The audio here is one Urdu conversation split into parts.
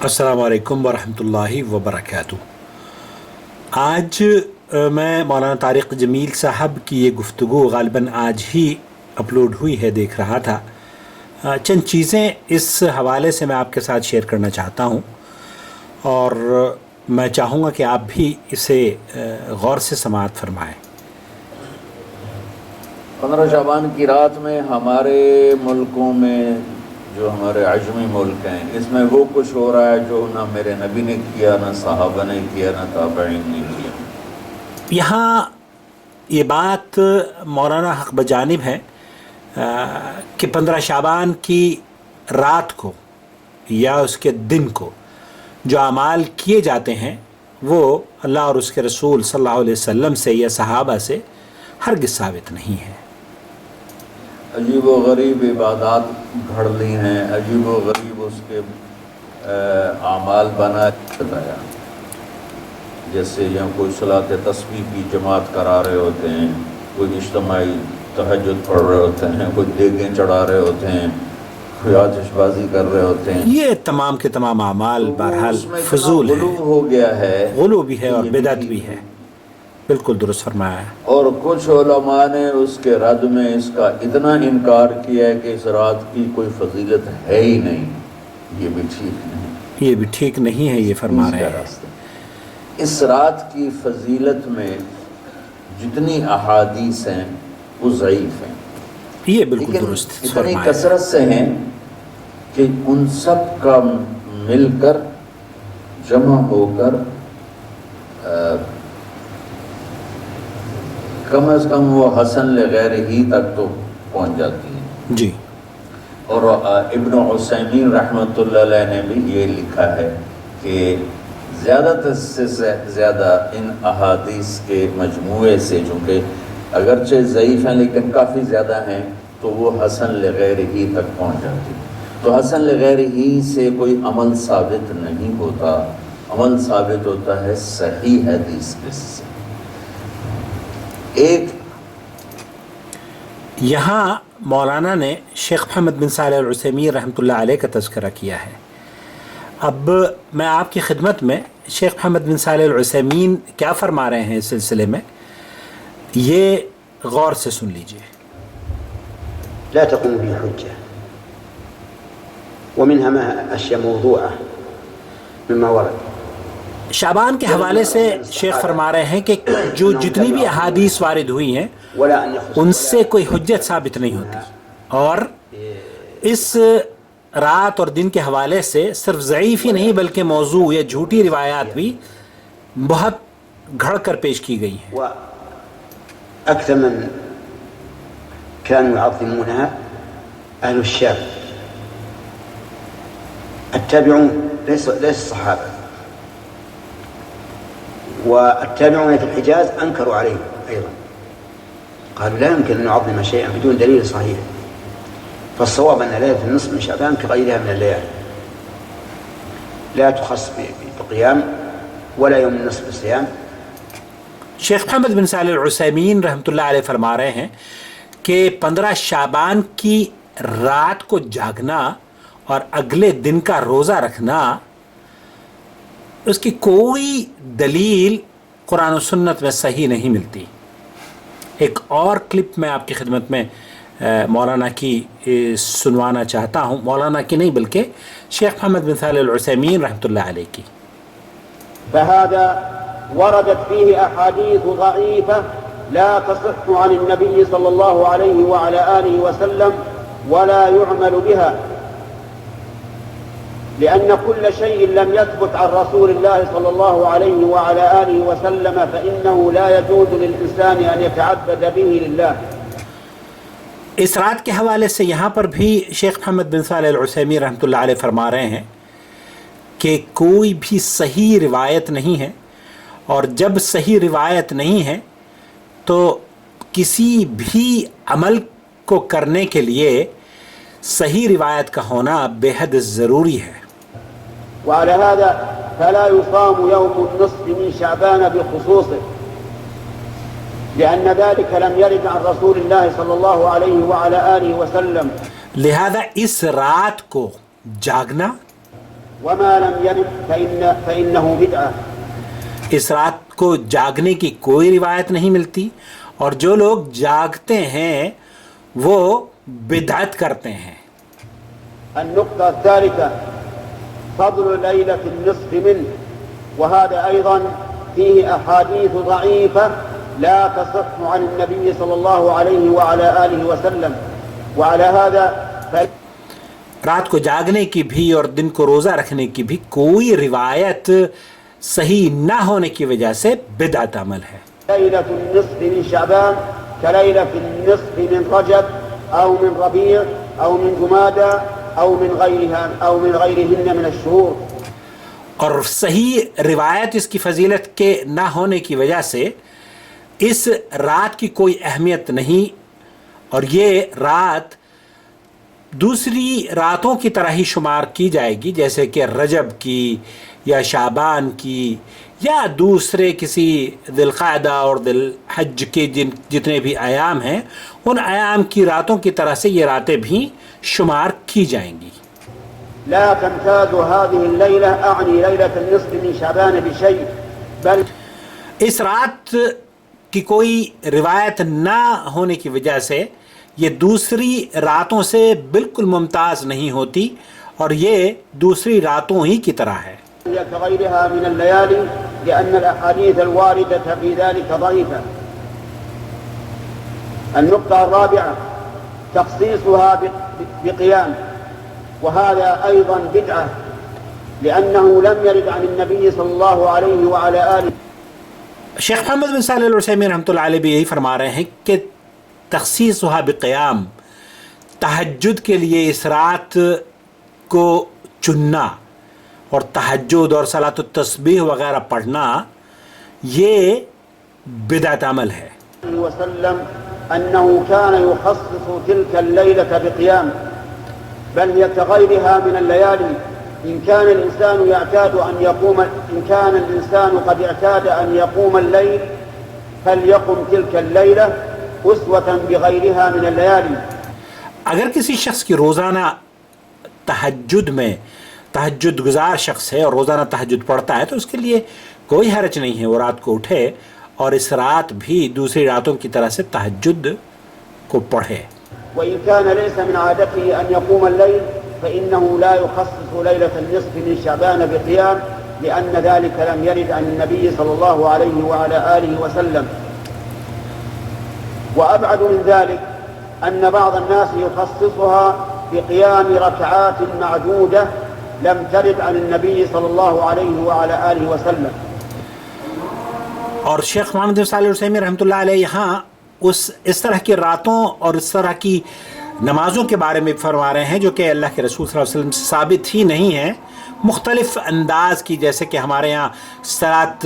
السلام علیکم ورحمۃ اللہ وبرکاتہ۔ آج میں مولانا طارق جمیل صاحب کی یہ گفتگو غالباً آج ہی اپلوڈ ہوئی ہے، دیکھ رہا تھا۔ چند چیزیں اس حوالے سے میں آپ کے ساتھ شیئر کرنا چاہتا ہوں، اور میں چاہوں گا کہ آپ بھی اسے غور سے سماعت فرمائیں۔ 15 شعبان کی رات میں ہمارے ملکوں میں، جو ہمارے عجمی ملک ہیں، اس میں وہ کچھ ہو رہا ہے جو نہ میرے نبی نے کیا، نہ صحابہ نے کیا، نہ تابعین نے کیا۔ یہاں یہ بات مولانا حق بجانب ہے کہ 15 شعبان کی رات کو یا اس کے دن کو جو اعمال کیے جاتے ہیں وہ اللہ اور اس کے رسول صلی اللہ علیہ وسلم سے یا صحابہ سے ہرگز ثابت نہیں ہے۔ عجیب و غریب عبادات گھڑ لی ہیں، عجیب و غریب اس کے اعمال بنا بتایا، جیسے یہاں کوئی صلاۃ تسبیح کی جماعت کرا رہے ہوتے ہیں، کوئی اجتماعی تہجد پڑھ رہے ہوتے ہیں، کوئی دیگیں چڑھا رہے ہوتے ہیں، کوئی آتش بازی کر رہے ہوتے ہیں۔ یہ تمام کے تمام اعمال بہرحال فضول غلو ہیں، ہو گیا ہے، غلو بھی ہے اور بدعت بھی ہے۔ بالکل درست فرمایا ہے۔ اور کچھ علماء نے اس کے رد میں اس کا اتنا انکار کیا ہے کہ اس رات کی کوئی فضیلت ہے ہی نہیں۔ یہ بھی ٹھیک نہیں، یہ بھی ٹھیک نہیں ہے، یہ فرما رہے ہیں۔ اس رات کی فضیلت میں جتنی احادیث ہیں وہ ضعیف ہیں، یہ بالکل لیکن درست اتنی فرمایا ہے۔ کثرت سے ہیں کہ ان سب کا مل کر جمع ہو کر کم از کم وہ حسن لغیر ہی تک تو پہنچ جاتی ہے۔ جی، اور ابن عثیمین رحمۃ اللہ علیہ نے بھی یہ لکھا ہے کہ زیادہ سے زیادہ ان احادیث کے مجموعے سے، چونکہ اگرچہ ضعیف ہیں لیکن کافی زیادہ ہیں، تو وہ حسن لغیر ہی تک پہنچ جاتی ہے۔ تو حسن لغیر ہی سے کوئی عمل ثابت نہیں ہوتا، عمل ثابت ہوتا ہے صحیح حدیث کے سے۔ ایک یہاں مولانا نے شیخ محمد بن صالح العثیمین رحمۃ اللہ علیہ کا تذکرہ کیا ہے۔ اب میں آپ کی خدمت میں شیخ محمد بن صالح العثیمین کیا فرما رہے ہیں اس سلسلے میں، یہ غور سے سن لیجئے۔ لا تقوم به حجة، ومنها ما أشياء موضوعة مما ورد۔ شعبان کے حوالے سے شیخ فرما رہے ہیں کہ جو جتنی بھی احادیث وارد ہوئی ہیں ان سے کوئی حجت ثابت نہیں ہوتی، اور اس رات اور دن کے حوالے سے صرف ضعیف ہی نہیں بلکہ موضوع یا جھوٹی روایات بھی بہت گھڑ کر پیش کی گئی ہیں۔ أكثر من كانوا يعظمونها أهل الشام، التابعون ليس الصحابة، والتابعون في الحجاز أنكروا عليه أيضا، قالوا لا يمكن أن نعظم شيئا بدون دليل صحيح، فالصواب أن ليلة النصف من شعبان كغيرها من الليالي لا تخص بقيام ولا يوم النصف بصيام۔ شیخ محمد بن صالح العثیمین رحمۃ اللہ علیہ فرما رہے ہیں کہ 15 شعبان کی رات کو جاگنا اور اگلے دن کا روزہ رکھنا، اس کی کوئی دلیل قرآن و سنت میں صحیح نہیں ملتی۔ ایک اور کلپ میں آپ کی خدمت میں مولانا کی سنوانا چاہتا ہوں، مولانا کی نہیں بلکہ شیخ محمد بن صالح العثیمین رحمۃ اللہ علیہ کی۔ فهذا وردت فيه أحاديث ضعيفة لا تصح عن النبي صلى الله عليه وعلى آله وسلم ولا يعمل بها، لأن كل شيء لم يثبت عن رسول الله صلى الله عليه وعلى آله وسلم فإنه لا يجوز للإنسان أن يتعبد به لله۔ اس رات کے حوالے سے یہاں پر بھی شیخ محمد بن صالح العثیمین رحمۃ اللہ علیہ فرما رہے ہیں کہ کوئی بھی صحیح روایت نہیں ہے، اور جب صحیح روایت نہیں ہے تو کسی بھی عمل کو کرنے کے لیے صحیح روایت کا ہونا بے حد ضروری ہے۔ وعلى هذا فلا يصام يوم النصف من شعبان بخصوصه، لأن ذلك لم يرد عن رسول الله صلى الله عليه وعلى آله وسلم۔ لہذا اس رات کو جاگنا وما لم يرد فإنه بدعة. اس رات کو جاگنے کی کوئی روایت نہیں ملتی، اور جو لوگ جاگتے ہیں وہ بدعت کرتے ہیں۔ النقطة الثالثة فضل ليلة النصف منه، وهذا أيضا فيه أحاديث ضعيفة لا تصح عن النبي صلى الله عليه وعلى آله وسلم، وعلى هذا رات کو جاگنے کی بھی اور دن کو روزہ رکھنے کی بھی کوئی روایت صحیح نہ ہونے کی وجہ سے بدعت عمل ہے۔ ليلة النصف من شعبان كليلة النصف من رجب أو من ربيع أو من جمادى أو من غيرهن من الشهور. اور صحیح روایت اس کی فضیلت کے نہ ہونے کی وجہ سے اس رات کی کوئی اہمیت نہیں، اور یہ رات دوسری راتوں کی طرح ہی شمار کی جائے گی، جیسے کہ رجب کی یا شعبان کی یا دوسرے کسی ذی القعدہ اور ذی الحج کے جتنے بھی ایام ہیں ان ایام کی راتوں کی طرح سے یہ راتیں بھی شمار کی جائیں گی۔ لا تمتاز هذه الليلة أعني ليلة النصف من شعبان بشيء، بل اس رات کی کوئی روایت نہ ہونے کی وجہ سے یہ دوسری راتوں سے بالکل ممتاز نہیں ہوتی، اور یہ دوسری راتوں ہی کی طرح ہے۔ هي كغيرها من الليالي لأن الأحاديث الواردة في ذلك ضعيفة. النقطة الرابعة تخصيصها بقيام، وهذا أيضا بدعة لأنه لم يرد عن النبي صلى الله عليه وعلى آله. شیخ محمد بن صالح العثیمین رحمۃ اللہ علیہ بھی یہی فرما رہے ہیں کہ تخصیصها بقیام، تہجد کے لیے اس رات کو چننا اور تہجد اور صلاۃ التسبیح وغیرہ پڑھنا یہ بدعت عمل ہے۔ وسلم أنه كان يخصص تلك الليلة بقيام، بل هي كغيرها من الليالي. إن كان الإنسان قد اعتاد أن يقوم الليل فليقم تلك الليلة أسوة بغيرها من الليالي. اگر کسی شخص کی روزانہ تہجد میں تہجد گزار شخص ہے اور روزانہ تہجد پڑھتا ہے تو اس کے لیے کوئی حرج نہیں ہے وہ رات کو اٹھے اور اس رات بھی دوسری راتوں کی طرح سے تہجد کو پڑھے۔ وإن كان ليس من عادته أن يقوم الليل فإنه لا يخصص ليلة النصف من شعبان بقيام، لأن ذلك لم يرد عن النبي صلى الله عليه وعلى آله وسلم. وأبعد من ذلك أن بعض الناس يخصصها بقيام ركعات معدودة لم ترد عن النبي صلى الله عليه وعلى آله وسلم. اور شیخ محمد بن صالح العثیمین رحمۃ اللہ علیہ یہاں اس طرح کی راتوں اور اس طرح کی نمازوں کے بارے میں فرما رہے ہیں جو کہ اللہ کے رسول صلی اللہ علیہ وسلم سے ثابت ہی نہیں ہیں، مختلف انداز کی، جیسے کہ ہمارے یہاں صلاۃ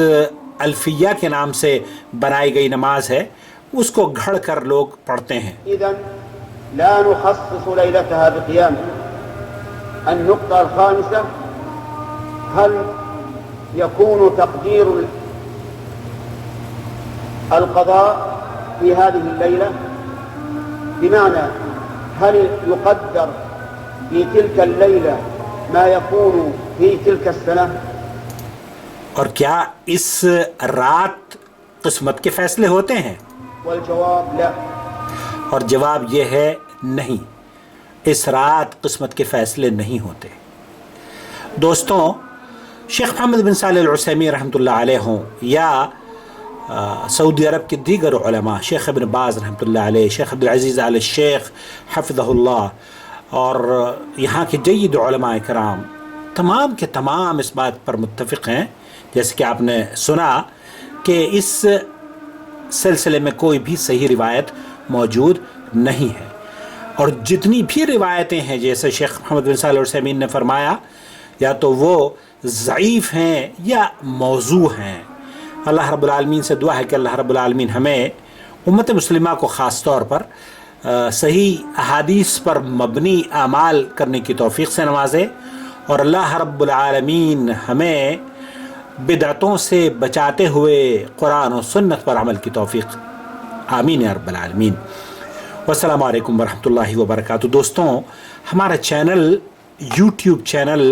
الفیہ کے نام سے بنائی گئی نماز ہے اس کو گھڑ کر لوگ پڑھتے ہیں۔ إذن لا نخصص ليلتها بقيام. النقطة الخامسة هل يكون تقدير القضاء في هذه الليلة؟ بمعنى هل يقدر في تلك الليلة ما يكون في تلك السنة؟ اور کیا اس رات قسمت کے فیصلے ہوتے ہیں؟ والجواب لا. اور جواب یہ ہے نہیں، اس رات قسمت کے فیصلے نہیں ہوتے۔ دوستوں، شیخ محمد بن صالح العثیمین رحمۃ اللہ علیہ ہوں یا سعودی عرب کے دیگر علماء، شیخ ابن باز رحمۃ اللہ علیہ، شیخ عبدالعزیز آل الشیخ حفظہ اللہ، اور یہاں کے جید علماء کرام تمام کے تمام اس بات پر متفق ہیں، جیسے کہ آپ نے سنا کہ اس سلسلے میں کوئی بھی صحیح روایت موجود نہیں ہے، اور جتنی بھی روایتیں ہیں جیسے شیخ محمد بن صالح العثیمین نے فرمایا یا تو وہ ضعیف ہیں یا موضوع ہیں۔ اللہ رب العالمین سے دعا ہے کہ اللہ رب العالمین ہمیں امت مسلمہ کو خاص طور پر صحیح احادیث پر مبنی اعمال کرنے کی توفیق سے نوازے، اور اللہ رب العالمین ہمیں بدعتوں سے بچاتے ہوئے قرآن و سنت پر عمل کی توفیق، آمین یا رب العالمین۔ والسلام علیکم ورحمۃ اللہ وبرکاتہ۔ دوستوں، ہمارا چینل یوٹیوب چینل